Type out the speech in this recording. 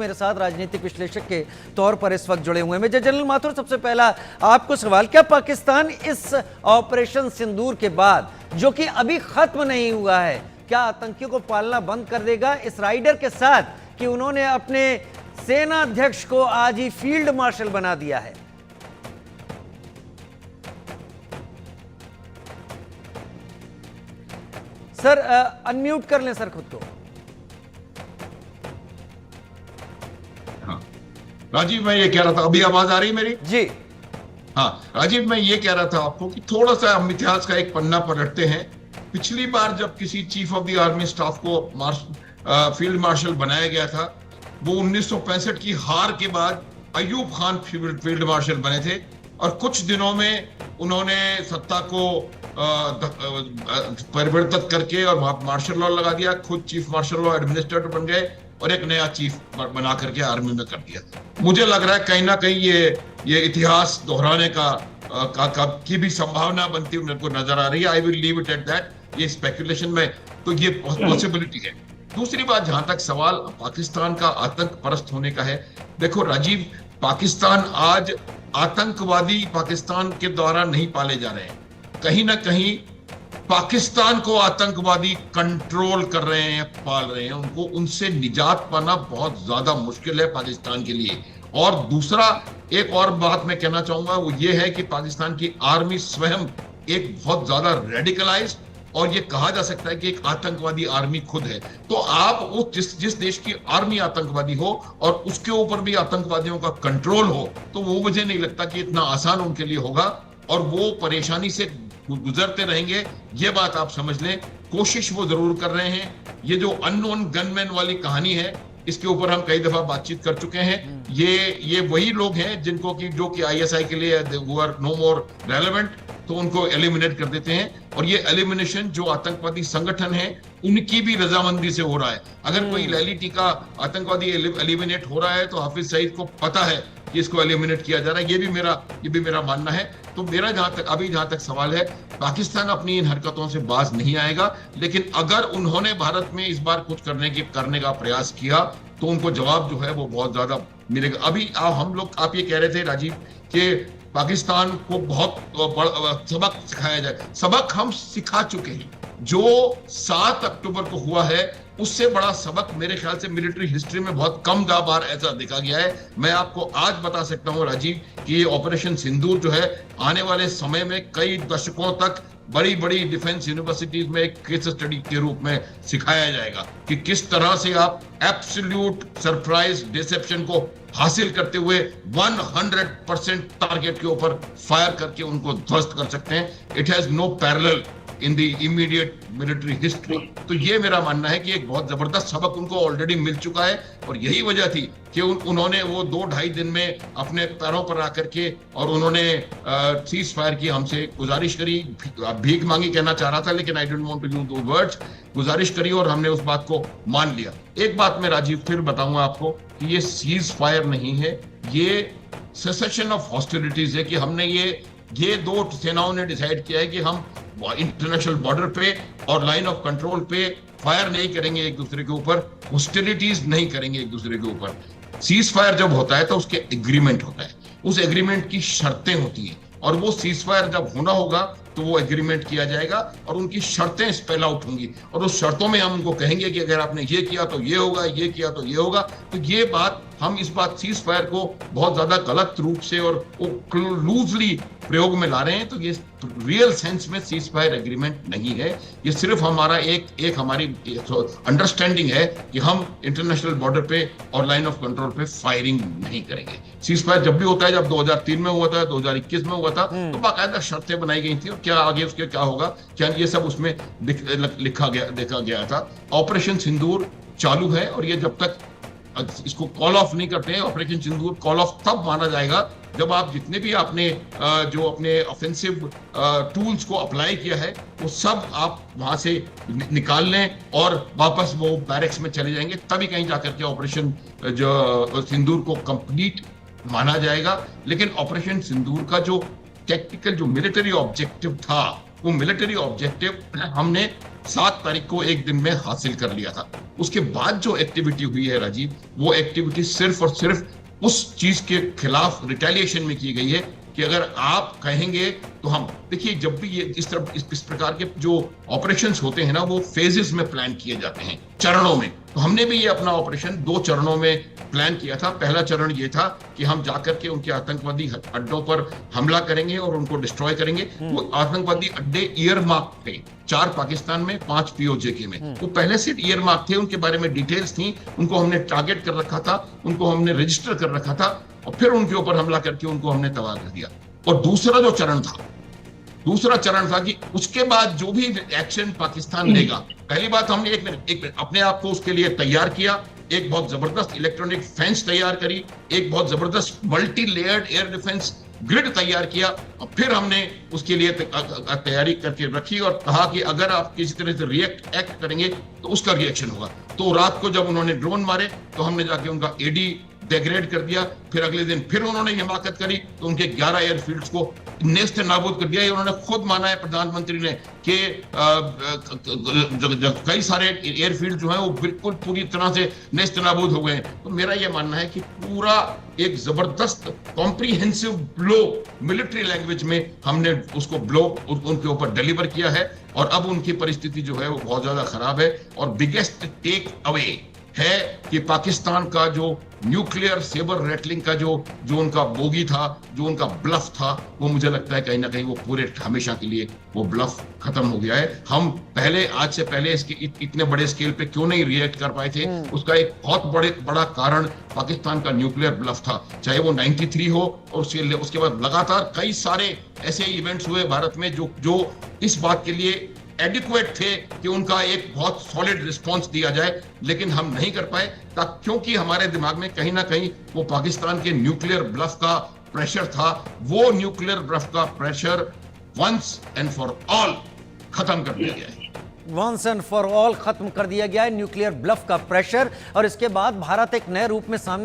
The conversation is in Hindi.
मेरे साथ राजनीतिक विश्लेषक के तौर पर इस वक्त जुड़े हुए हैं। मेजर जनरल माथुर, सबसे पहला आपको सवाल, क्या पाकिस्तान इस ऑपरेशन सिंदूर के बाद, जो कि अभी खत्म नहीं हुआ है, क्या आतंकियों को पालना बंद कर देगा इस राइडर के साथ कि उन्होंने अपने सेना अध्यक्ष को आज ही फील्ड मार्शल बना दिया है? सर अनम्यूट कर लें सर खुद को। हाँ राजीव, मैं ये कह रहा था, अभी आवाज आ रही है मेरी? जी हाँ राजीव, मैं ये कह रहा था आपको कि थोड़ा सा हम इतिहास का एक पन्ना पलटते हैं। पिछली बार जब किसी chief of the army staff को फील्ड मार्शल बनाया गया था, वो 1965 की हार के बाद अयूब खान फील्ड मार्शल बने थे, और कुछ दिनों में उन्होंने सत्ता को परिवर्तित करके और मार्शल लॉ लगा दिया, खुद चीफ मार्शल लॉ एडमिनिस्ट्रेटर बन गए और एक नया चीफ बना करके आर्मी में कर दिया। मुझे लग रहा है कहीं ना कहीं ये इतिहास दोहराने की भी संभावना बनती हुई मेरे को नजर आ रही है। I will leave it at that. ये स्पेकुलेशन में तो ये पॉसिबिलिटी है। दूसरी बात, जहां तक सवाल पाकिस्तान का आतंक परस्त होने का है, देखो राजीव, पाकिस्तान आज आतंकवादी पाकिस्तान के द्वारा नहीं पाले जा रहे हैं, कहीं ना कहीं पाकिस्तान को आतंकवादी कंट्रोल कर रहे हैं, पाल रहे हैं। उनको उनसे निजात पाना बहुत ज्यादा मुश्किल है पाकिस्तान के लिए। और दूसरा एक और बात मैं कहना चाहूंगा, वो ये है कि पाकिस्तान की आर्मी स्वयं एक बहुत ज्यादा रेडिकलाइज्ड, और ये कहा जा सकता है कि एक आतंकवादी आर्मी खुद है। तो आप वो जिस देश की आर्मी आतंकवादी हो और उसके ऊपर भी आतंकवादियों का कंट्रोल हो, तो वो मुझे नहीं लगता कि इतना आसान उनके लिए होगा, और वो परेशानी से गुजरते रहेंगे। ये बात आप समझ लें। कोशिश वो जरूर कर रहे हैं। ये जो अननोन गनमैन वाली कहानी है, इसके ऊपर हम कई दफा बातचीत कर चुके हैं। ये वही लोग हैं जिनको कि जो कि आईएसआई के लिए नो मोर रेलेवेंट, तो उनको एलिमिनेट कर देते हैं। और ये एलिमिनेशन जो आतंकवादी संगठन है उनकी भी रजामंदी से हो रहा है। अगर कोई लैलिटी का आतंकवादी एलिमिनेट हो रहा है तो हाफिज सईद को पता है कि इसको एलिमिनेट किया जा रहा है। ये भी मेरा मानना है। तो मेरा जहां तक सवाल है, पाकिस्तान अपनी इन हरकतों से बाज नहीं आएगा, लेकिन अगर उन्होंने भारत में इस बार कुछ करने का प्रयास किया तो उनको जवाब जो है वो बहुत ज्यादा मिलेगा। अभी आप ये कह रहे थे राजीव कि पाकिस्तान को बहुत सबक सिखाया जाए। सबक हम सिखा चुके हैं। जो 7 अक्टूबर को हुआ है, उससे बड़ा सबक मेरे ख्याल से मिलिट्री हिस्ट्री में बहुत कम बार ऐसा देखा गया है। मैं आपको आज बता सकता हूं राजीव कि ये ऑपरेशन सिंदूर जो है, आने वाले समय में कई दशकों तक बड़ी बड़ी डिफेंस यूनिवर्सिटीज में एक केस स्टडी के रूप में सिखाया जाएगा कि किस तरह से आप एब्सोल्यूट सरप्राइज डिसेप्शन को हासिल करते हुए 100% टारगेट के ऊपर फायर करके उनको ध्वस्त कर सकते हैं। It has no parallel in the immediate military history. तो ये मेरा मानना है कि एक बहुत जबरदस्त सबक उनको ऑलरेडी मिल चुका है, और यही वजह थी कि उन्होंने वो 2-2.5 दिन में अपने पैरों पर आकर के और उन्होंने सीज फायर की, हमसे गुजारिश करी, भीख मांगी कहना चाह रहा था, लेकिन I don't want to use those words, गुजारिश करी और हमने उस बात को मान लिया। एक बात मैं राजीव फिर बताऊंगा आपको कि ये सीज फायर नहीं है, ये सेसेशन ऑफ हॉस्टिलिटीज है। कि हमने ये दो सेनाओं ने डिसाइड किया है कि हम इंटरनेशनल बॉर्डर पे और लाइन ऑफ कंट्रोल पे फायर नहीं करेंगे एक दूसरे के ऊपर, हॉस्टिलिटीज नहीं करेंगे एक दूसरे के ऊपर। सीज फायर जब होता है तो उसके एग्रीमेंट होता है, उस एग्रीमेंट की शर्तें होती हैं, और वो सीज फायर जब होना होगा तो वो एग्रीमेंट किया जाएगा और उनकी शर्तें स्पेल आउट होंगी, और उस शर्तों में हम उनको कहेंगे कि अगर आपने ये किया तो ये होगा, ये किया तो ये होगा। तो ये बात, हम इस बात सीज फायर को बहुत ज्यादा गलत रूप से और लूजली प्रयोग में ला रहे हैं। तो ये रियल सेंस में सीज फायर एग्रीमेंट नहीं है, ये सिर्फ हमारा एक हमारी अंडरस्टैंडिंग है कि हम इंटरनेशनल बॉर्डर पे और लाइन ऑफ कंट्रोल पे फायरिंग नहीं करेंगे। सीज फायर जब भी होता है, जब 2003 में हुआ था, 2021 में हुआ था, तो बाकायदा शर्तें बनाई गई थी, और क्या आगे उसके क्या होगा, क्या ये सब उसमें देखा गया था। ऑपरेशन सिंदूर चालू है, और ये जब तक इसको कॉल ऑफ नहीं करते हैं, ऑपरेशन सिंदूर कॉल ऑफ तब माना जाएगा जब आप जितने भी आपने जो अपने ऑफेंसिव टूल्स को अप्लाई किया है वो सब आप वहां से निकाल लें और वापस वो बैरक्स में चले जाएंगे, तभी कहीं जाकर के ऑपरेशन जो सिंदूर को कंप्लीट माना जाएगा। लेकिन ऑपरेशन सिंदूर का जो टेक्निकल जो मिलिट्री ऑब्जेक्टिव था, वो मिलिट्री ऑब्जेक्टिव हमने 7 तारीख को एक दिन में हासिल कर लिया था। उसके बाद जो एक्टिविटी हुई है राजीव, वो एक्टिविटी सिर्फ और सिर्फ उस चीज के खिलाफ रिटेलिएशन में की गई है कि अगर आप कहेंगे तो हम, देखिए जब भी ये इस प्रकार के जो ऑपरेशंस होते हैं ना, वो फेजेस में प्लान किए जाते हैं, चरणों में। तो हमने भी ये अपना ऑपरेशन 2 चरणों में प्लान किया था। पहला चरण ये था कि हम जाकर के उनके आतंकवादी अड्डों पर हमला करेंगे और उनको डिस्ट्रॉय करेंगे। वो आतंकवादी अड्डे ईयर मार्क थे, 4 पाकिस्तान में, 5 पीओजे में। वो पहले से ईयर मार्क थे, उनके बारे में डिटेल्स थी, उनको हमने टारगेट कर रखा था, उनको हमने रजिस्टर कर रखा था और फिर उनके ऊपर हमला करके उनको हमने तबाह कर दिया। और दूसरा चरण था कि उसके बाद जो भी एक्शन पाकिस्तान लेगा, पहली बात हमने एक मिनट अपने आप को उसके लिए तैयार किया। एक बहुत जबरदस्त इलेक्ट्रॉनिक फेंस तैयार करी, एक बहुत जबरदस्त multi layered air defence grid तैयार किया और फिर हमने उसके लिए तैयारी करके रखी और कहा कि अगर आप किसी तरह से एक्ट करेंगे तो उसका रिएक्शन होगा। तो रात को जब उन्होंने ड्रोन मारे तो हमने जाके उनका एडी डिग्रेड कर दिया। फिर अगले दिन फिर उन्होंने हिमाकत करी तो उनके 11 एयरफील्ड्स को नेस्त नाबूद कर दिया। उन्होंने खुद माना है प्रधानमंत्री ने कि कई सारे एयरफील्ड जो हैं वो बिल्कुल पूरी तरह से नेस्त नाबूद हो गए। तो मेरा यह मानना है कि पूरा एक जबरदस्त कॉम्प्रिहेंसिव ब्लो मिलिट्री लैंग्वेज में हमने उसको ब्लो उनके ऊपर डिलीवर किया है और अब उनकी परिस्थिति जो है वो बहुत ज्यादा खराब है। और बिगेस्ट टेक अवे है कि पाकिस्तान का जो न्यूक्लियर सेबर रेटलिंग का जो उनका बोगी था, जो उनका ब्लफ था, वो मुझे लगता है कहीं ना कहीं वो पूरे हमेशा के लिए वो ब्लफ खत्म हो गया है। हम आज से पहले इसके इतने बड़े स्केल पे क्यों नहीं रिएक्ट कर पाए थे, उसका एक बहुत बड़ा कारण पाकिस्तान का न्यूक्लियर ब्लफ था। चाहे वो 93 हो और उसके बाद लगातार कई सारे ऐसे इवेंट्स हुए भारत में जो इस बात के लिए एडिक्वेट थे कि उनका एक बहुत सॉलिड रिस्पांस दिया जाए, लेकिन हम नहीं कर पाए क्योंकि हमारे दिमाग में कहीं ना कहीं वो पाकिस्तान के न्यूक्लियर ब्लफ का प्रेशर था। वो न्यूक्लियर ब्लफ का pressure once and for all खत्म कर दिया गया है। वंस एंड फॉर ऑल खत्म कर दिया गया है न्यूक्लियर ब्लफ का प्रेशर। और इसके बाद भारत एक नए रूप में सामने